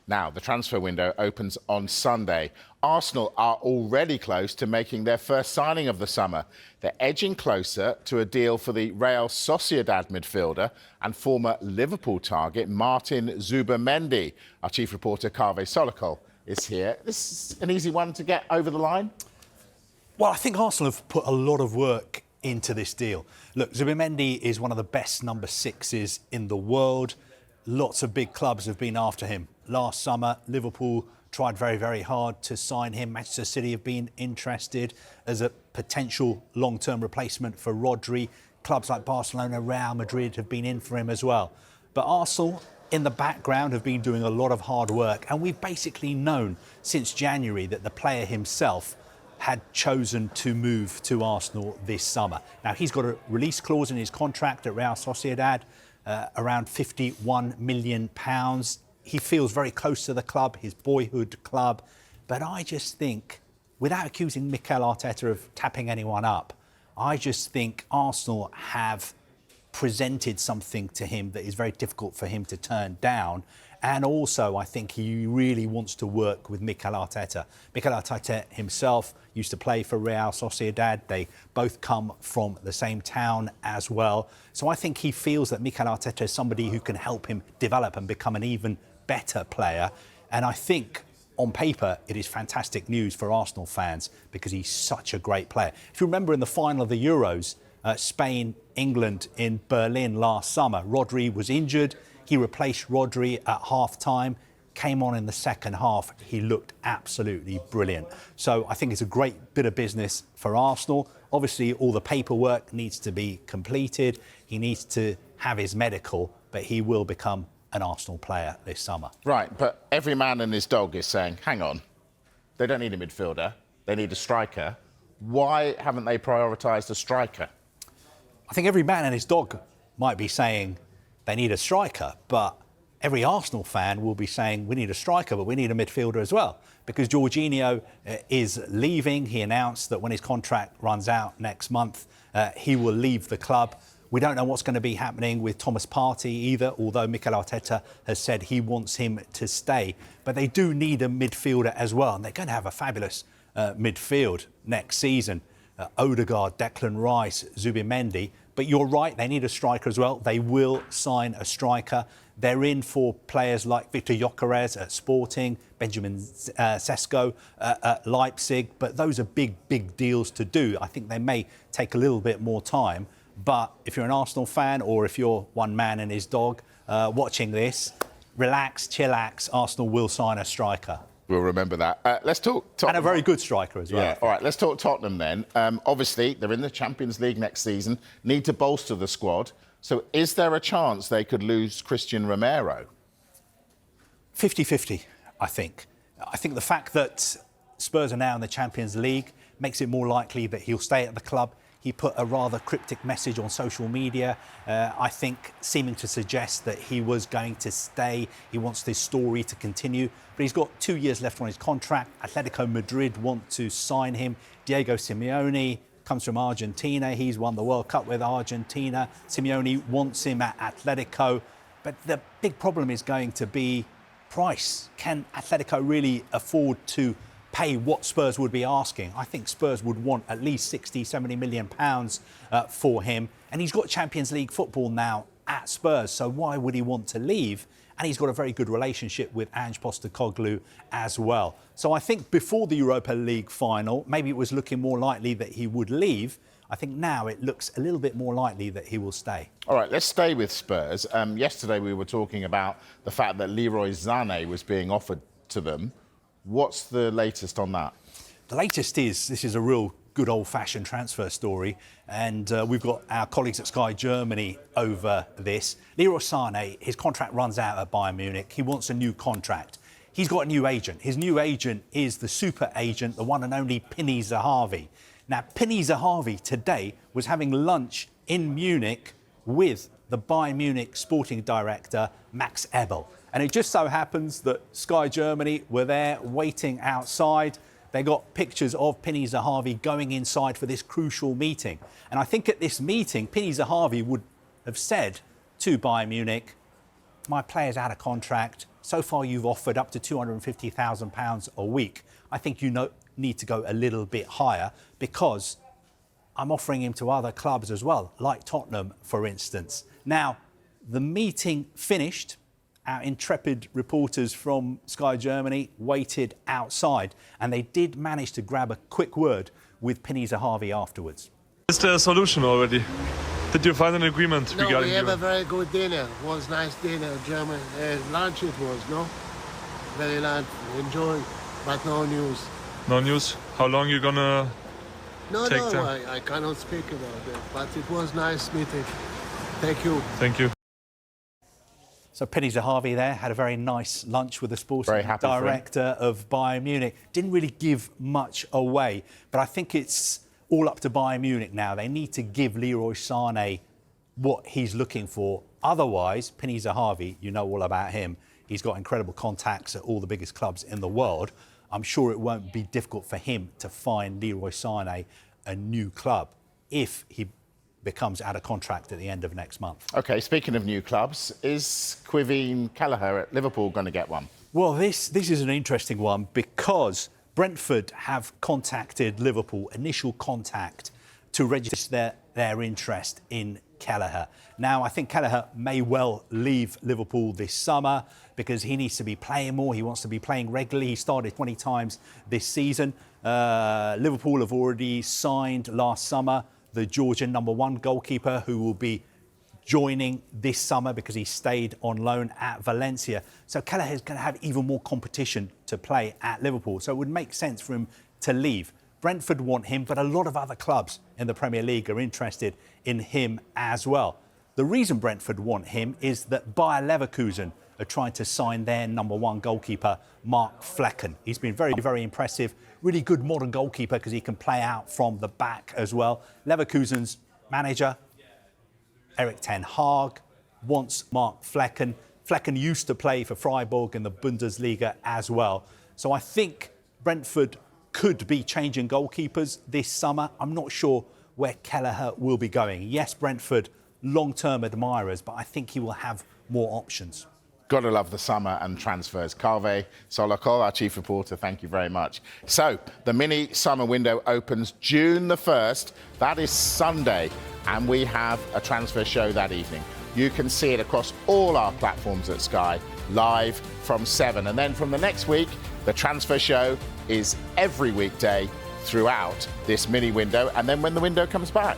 Now, the transfer window opens on Sunday. Arsenal are already close to making their first signing of the summer. They're edging closer to a deal for the Real Sociedad midfielder and former Liverpool target Martin Zubimendi. Our chief reporter, Kaveh Solhekol, is here. This is an easy one to get over the line. Well, I think Arsenal have put a lot of work into this deal. Look, Zubimendi is one of the best number sixes in the world. Lots of big clubs have been after him. Last summer, Liverpool tried very, very hard to sign him. Manchester City have been interested as a potential long-term replacement for Rodri. Clubs like Barcelona, Real Madrid have been in for him as well. But Arsenal, in the background, have been doing a lot of hard work. And we've basically known since January that the player himself had chosen to move to Arsenal this summer. Now, he's got a release clause in his contract at Real Sociedad, around £51 million. He feels very close to the club, his boyhood club. But I just think, without accusing Mikel Arteta of tapping anyone up, I just think Arsenal have presented something to him that is very difficult for him to turn down. And also, I think he really wants to work with Mikel Arteta. Mikel Arteta himself used to play for Real Sociedad. They both come from the same town as well. So I think he feels that Mikel Arteta is somebody who can help him develop and become an even better player. And I think, on paper, it is fantastic news for Arsenal fans because he's such a great player. If you remember in the final of the Euros, Spain, England in Berlin last summer, Rodri was injured. He replaced Rodri at half-time, came on in the second half. He looked absolutely brilliant. So I think it's a great bit of business for Arsenal. Obviously, all the paperwork needs to be completed. He needs to have his medical, but he will become an Arsenal player this summer. Right, but every man and his dog is saying, hang on, they don't need a midfielder, they need a striker. Why haven't they prioritised a striker? I think every man and his dog might be saying they need a striker, but every Arsenal fan will be saying we need a striker, but we need a midfielder as well. Because Jorginho is leaving. He announced that when his contract runs out next month, he will leave the club. We don't know what's going to be happening with Thomas Partey either, although Mikel Arteta has said he wants him to stay. But they do need a midfielder as well, and they're going to have a fabulous midfield next season. Odegaard, Declan Rice, Zubimendi. But you're right, they need a striker as well. They will sign a striker. They're in for players like Victor Gyökeres at Sporting, Benjamin Sesko at Leipzig. But those are big, big deals to do. I think they may take a little bit more time. But if you're an Arsenal fan or if you're one man and his dog watching this, relax, chillax, Arsenal will sign a striker. We'll remember that. Let's talk Tottenham. And a very good striker as well. Yeah, all right, let's talk Tottenham then. Obviously, they're in the Champions League next season, need to bolster the squad. So is there a chance they could lose Christian Romero? 50-50, I think. I think the fact that Spurs are now in the Champions League makes it more likely that he'll stay at the club. He put a rather cryptic message on social media, I think seeming to suggest that he was going to stay. He wants this story to continue. But he's got 2 years left on his contract. Atletico Madrid want to sign him. Diego Simeone comes from Argentina. He's won the World Cup with Argentina. Simeone wants him at Atletico. But the big problem is going to be price. Can Atletico really afford to pay what Spurs would be asking? I think Spurs would want at least 60, 70 million pounds for him. And he's got Champions League football now at Spurs, so why would he want to leave? And he's got a very good relationship with Ange Postecoglou as well. So I think before the Europa League final, maybe it was looking more likely that he would leave. I think now it looks a little bit more likely that he will stay. All right, let's stay with Spurs. Yesterday we were talking about the fact that Leroy Sané was being offered to them. What's the latest on that? The latest is, this is a real good old-fashioned transfer story, and we've got our colleagues at Sky Germany over this. Leroy Sané, his contract runs out at Bayern Munich. He wants a new contract. He's got a new agent. His new agent is the super agent, the one and only Pini Zahavi. Now, Pini Zahavi today was having lunch in Munich with the Bayern Munich sporting director, Max Ebel. And it just so happens that Sky Germany were there waiting outside. They got pictures of Pini Zahavi going inside for this crucial meeting. And I think at this meeting, Pini Zahavi would have said to Bayern Munich, my player's out of contract. So far, you've offered up to £250,000 a week. I think you need to go a little bit higher because I'm offering him to other clubs as well, like Tottenham, for instance. Now, the meeting finished. Our intrepid reporters from Sky Germany waited outside, and they did manage to grab a quick word with Penny Zahavi afterwards. Is there a solution already? Did you find an agreement No, regarding we have you? a very good dinner. It was nice dinner, German. Lunch it was, no? Very lunch, enjoy, but no news. No news? How long you gonna No, take no, time? I cannot speak about that, but it was nice meeting. Thank you. Thank you. So Penny Zahavi there had a very nice lunch with the sporting Very happy for him. director of Bayern Munich. Didn't really give much away, but I think it's all up to Bayern Munich now. They need to give Leroy Sané what he's looking for. Otherwise, Penny Zahavi, you know all about him. He's got incredible contacts at all the biggest clubs in the world. I'm sure it won't be difficult for him to find Leroy Sané a new club if he becomes out of contract at the end of next month. OK, speaking of new clubs, is Kelleher at Liverpool going to get one? Well, this is an interesting one because Brentford have contacted Liverpool, initial contact, to register their interest in Kelleher. Now, I think Kelleher may well leave Liverpool this summer because he needs to be playing more. He wants to be playing regularly. He started 20 times this season. Liverpool have already signed last summer the Georgian #1 goalkeeper who will be joining this summer because he stayed on loan at Valencia. So Kelleher is going to have even more competition to play at Liverpool. So it would make sense for him to leave. Brentford want him, but a lot of other clubs in the Premier League are interested in him as well. The reason Brentford want him is that Bayer Leverkusen are trying to sign their #1 goalkeeper, Mark Flecken. He's been very, very impressive. Really good modern goalkeeper because he can play out from the back as well. Leverkusen's manager, Erik ten Hag, wants Mark Flecken. Flecken used to play for Freiburg in the Bundesliga as well. So I think Brentford could be changing goalkeepers this summer. I'm not sure where Kelleher will be going. Yes, Brentford, long-term admirers, but I think he will have more options. Got to love the summer and transfers. Kaveh Solhekol, our chief reporter, thank you very much. So, the mini summer window opens June the 1st. That is Sunday, and we have a transfer show that evening. You can see it across all our platforms at Sky, live from 7. And then from the next week, the transfer show is every weekday throughout this mini window, and then when the window comes back.